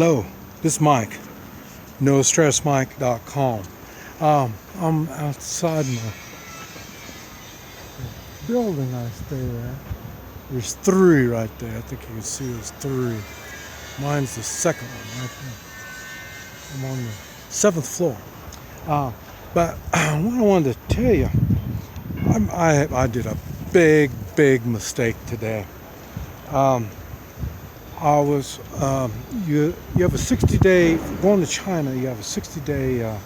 Hello, this is Mike, NoStressMike.com. I'm outside my building I stay at. There's three right there. I think you can see there's three. Mine's the second one right there. I'm on the seventh floor. But what I wanted to tell you, I did a big mistake today. I was you have a 60-day going to China. You have a 60-day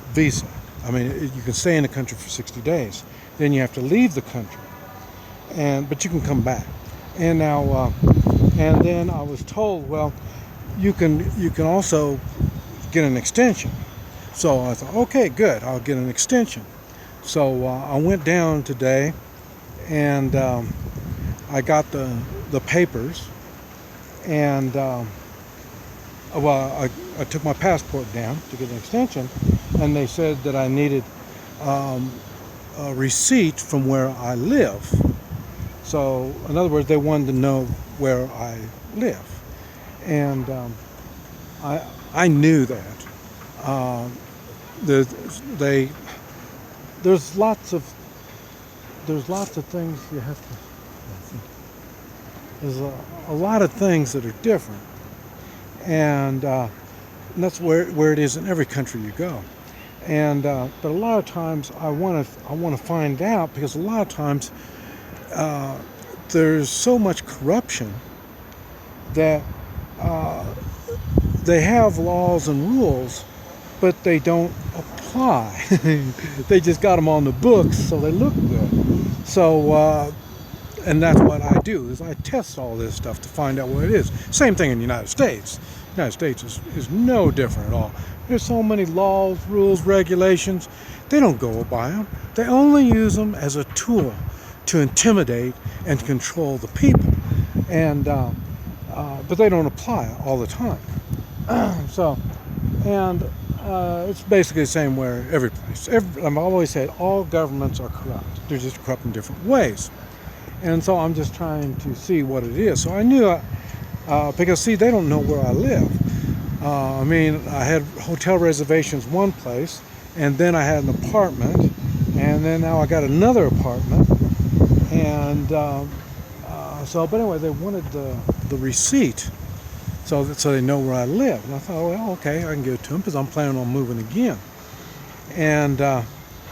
visa. I mean, you can stay in the country for 60 days. Then you have to leave the country, but you can come back. And now and then I was told, well, you can also get an extension. So I thought, okay, good, I'll get an extension. So I went down today, and I got the papers, and I took my passport down to get an extension, and they said that I needed a receipt from where I live. So in other words, they wanted to know where I live, and I knew that. There's lots of things you have to. There's a lot of things that are different, and that's where it is in every country you go. And but a lot of times I want to find out, because a lot of times there's so much corruption that they have laws and rules, but they don't apply. They just got them on the books so they look good. So and that's what I do, is I test all this stuff to find out what it is. Same thing in the United States. The United States is no different at all. There's so many laws, rules, regulations. They don't go by them. They only use them as a tool to intimidate and control the people. And but they don't apply all the time. It's basically the same where every place. I've always said all governments are corrupt. They're just corrupt in different ways. And so I'm just trying to see what it is. So I knew, because see, they don't know where I live. I mean, I had hotel reservations one place, and then I had an apartment, and then now I got another apartment. And but anyway, they wanted the receipt, so they know where I live. And I thought, well, okay, I can give it to them, because I'm planning on moving again. And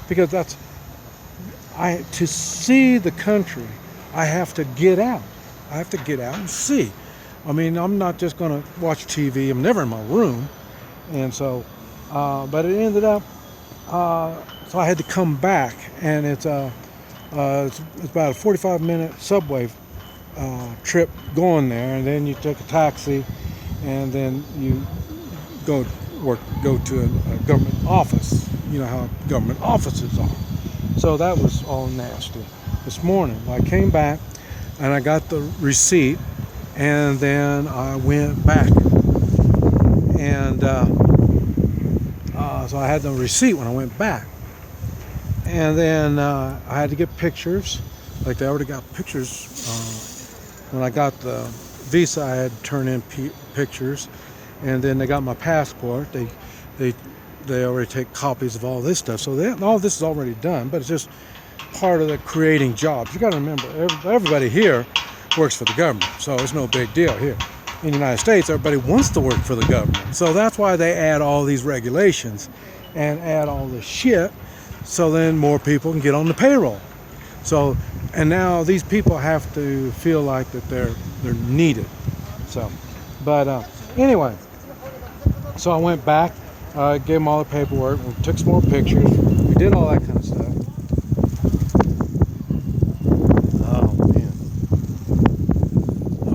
because to see the country, I have to get out. I have to get out and see. I mean, I'm not just going to watch TV. I'm never in my room. And so, but it ended up, so I had to come back. And it's about a 45-minute subway trip going there. And then you take a taxi, and then you go to a government office. You know how government offices are. So that was all nasty. This morning I came back and I got the receipt, and then I went back, and so I had the receipt when I went back, and then I had to get pictures. Like, they already got pictures when I got the visa. I had to turn in pictures, and then they got my passport. They already take copies of all this stuff, so all this is already done, but it's just part of the creating jobs. You got to remember, everybody here works for the government, so it's no big deal here. In the United States, everybody wants to work for the government, so that's why they add all these regulations and add all this shit, so then more people can get on the payroll. So, and now these people have to feel like that they're needed. So, but anyway, so I went back, gave them all the paperwork, we took some more pictures, we did all that kind of stuff.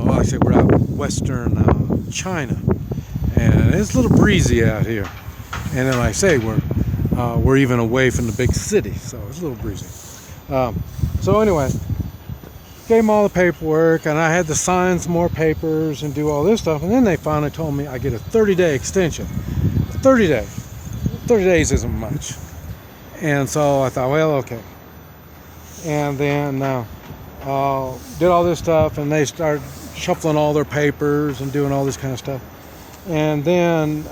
Like I said, we're out western China, and it's a little breezy out here. And then, like I say, we're even away from the big city, so it's a little breezy. So anyway, gave them all the paperwork, and I had to sign some more papers and do all this stuff. And then they finally told me I get a 30-day extension. 30 days isn't much. And so I thought, well, okay. And then did all this stuff, and they started shuffling all their papers and doing all this kind of stuff. And then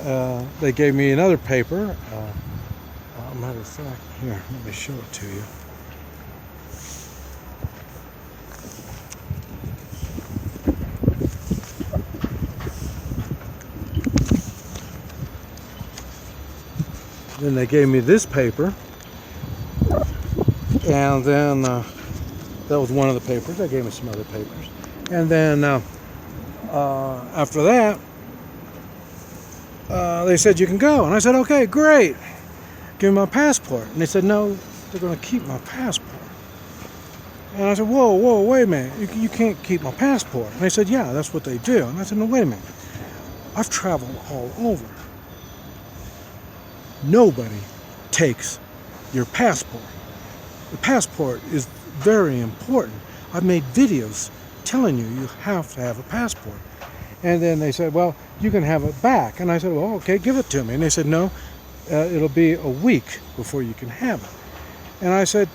they gave me another paper. Matter of fact, here, let me show it to you. Then they gave me this paper, and then that was one of the papers. They gave me some other papers, and then after that, they said you can go, and I said okay, great. Give me my passport, and they said no, they're going to keep my passport. And I said, whoa, wait a minute, you can't keep my passport. And they said, yeah, that's what they do. And I said, no, wait a minute, I've traveled all over. Nobody takes your passport. The passport is very important. I've made videos telling you have to have a passport. And then they said, well, you can have it back. And I said, well, okay, give it to me. And they said, no, it'll be a week before you can have it. And I said,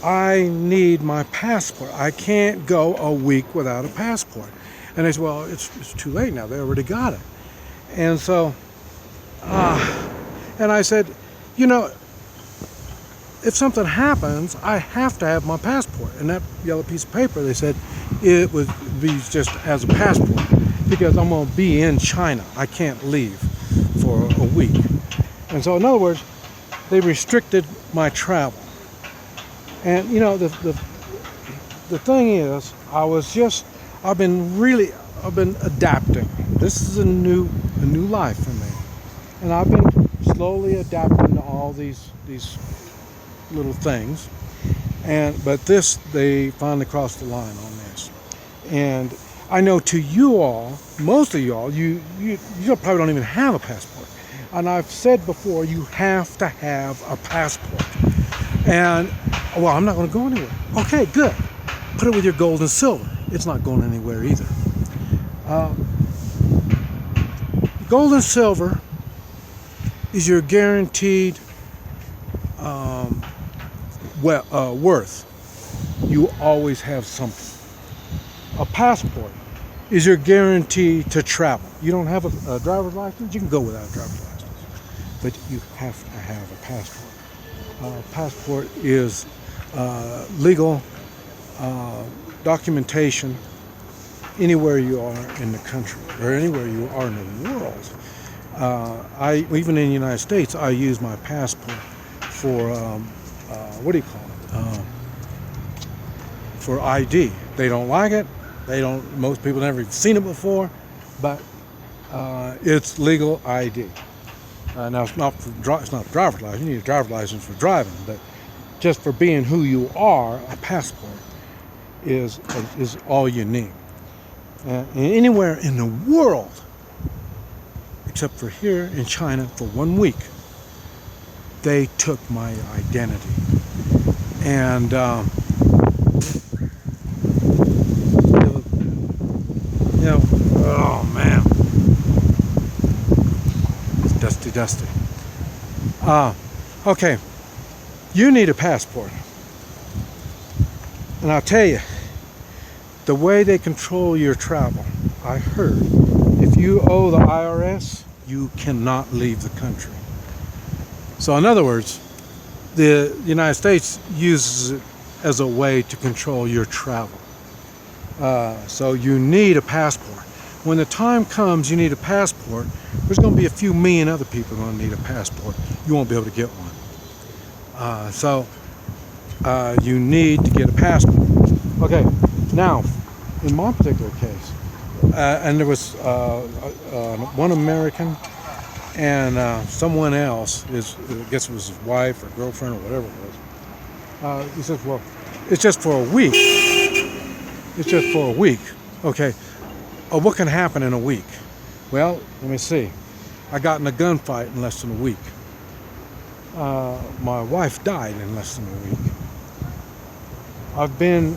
I need my passport. I can't go a week without a passport. And they said, well, it's too late now. They already got it. And so, and I said, you know, if something happens, I have to have my passport. And that yellow piece of paper, they said, it would be just as a passport because I'm going to be in China. I can't leave for a week. And so, in other words, they restricted my travel. And you know, the thing is, I've been adapting. This is a new life for me, and I've been slowly adapting to all these little things. But they finally crossed the line on this. And I know to you all, most of y'all, you probably don't even have a passport. And I've said before, you have to have a passport. And, well, I'm not going to go anywhere. Okay, good. Put it with your gold and silver. It's not going anywhere either. Gold and silver is your guaranteed worth. You always have something. A passport is your guarantee to travel. You don't have a driver's license, you can go without a driver's license. But you have to have a passport. Passport is legal documentation anywhere you are in the country or anywhere you are in the world. Even in the United States, I use my passport for for ID. They don't like it. Most people never even seen it before, but it's legal ID. Now it's not a driver's license. You need a driver's license for driving, but just for being who you are, a passport is all you need. And anywhere in the world, except for here in China for 1 week, they took my identity. And oh man, it's dusty. Okay, you need a passport. And I'll tell you, the way they control your travel, I heard, if you owe the IRS, you cannot leave the country. So in other words, the United States uses it as a way to control your travel. So you need a passport. When the time comes you need a passport, there's going to be a few million other people going to need a passport. You won't be able to get one. So you need to get a passport. Okay, now, in my particular case, and there was one American and someone else, I guess it was his wife or girlfriend or whatever it was. He said, well, it's just for a week. It's just for a week. Okay, what can happen in a week? Well, let me see. I got in a gunfight in less than a week. My wife died in less than a week. I've been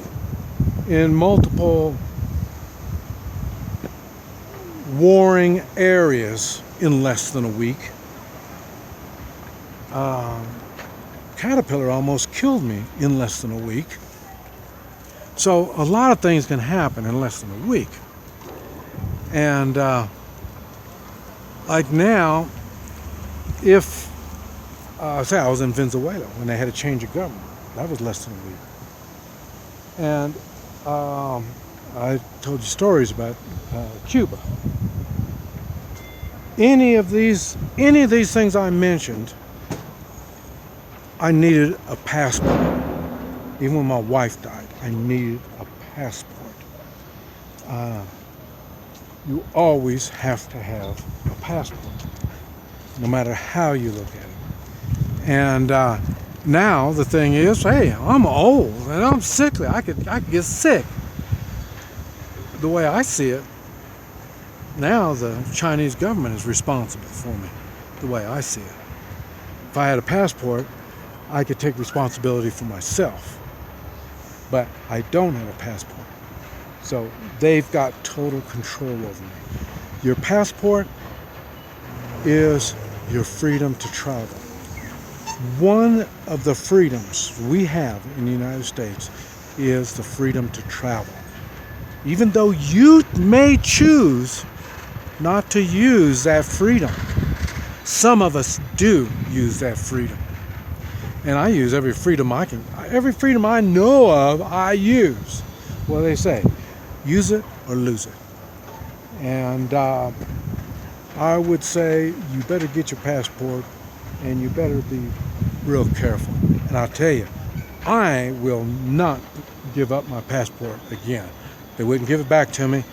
in multiple warring areas in less than a week. Caterpillar almost killed me in less than a week. So a lot of things can happen in less than a week. And like now, if say I was in Venezuela when they had a change of government, that was less than a week. And I told you stories about Cuba. Any of these things I mentioned, I needed a passport. Even when my wife died, I needed a passport. You always have to have a passport, no matter how you look at it. And now the thing is, hey, I'm old and I'm sickly. I could get sick. The way I see it, now the Chinese government is responsible for me, the way I see it. If I had a passport, I could take responsibility for myself. But I don't have a passport. So they've got total control over me. Your passport is your freedom to travel. One of the freedoms we have in the United States is the freedom to travel. Even though you may choose not to use that freedom, some of us do use that freedom. And I use every freedom I know of, I use. What do they say? Use it or lose it. And I would say you better get your passport and you better be real careful. And I'll tell you, I will not give up my passport again. They wouldn't give it back to me,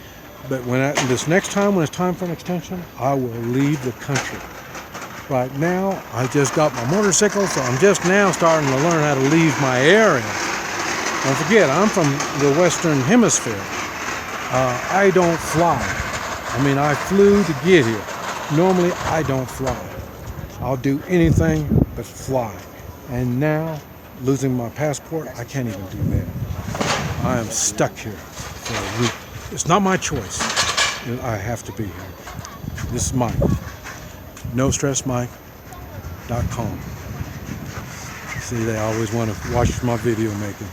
but this next time when it's time for an extension, I will leave the country. Right now, I just got my motorcycle, so I'm just now starting to learn how to leave my area. Don't forget, I'm from the Western Hemisphere. I don't fly. I mean, I flew to get here. Normally, I don't fly. I'll do anything but fly. And now, losing my passport, I can't even do that. I am stuck here for a week. It's not my choice. I have to be here. This is Mike. NoStressMike.com. See, they always want to watch my video making.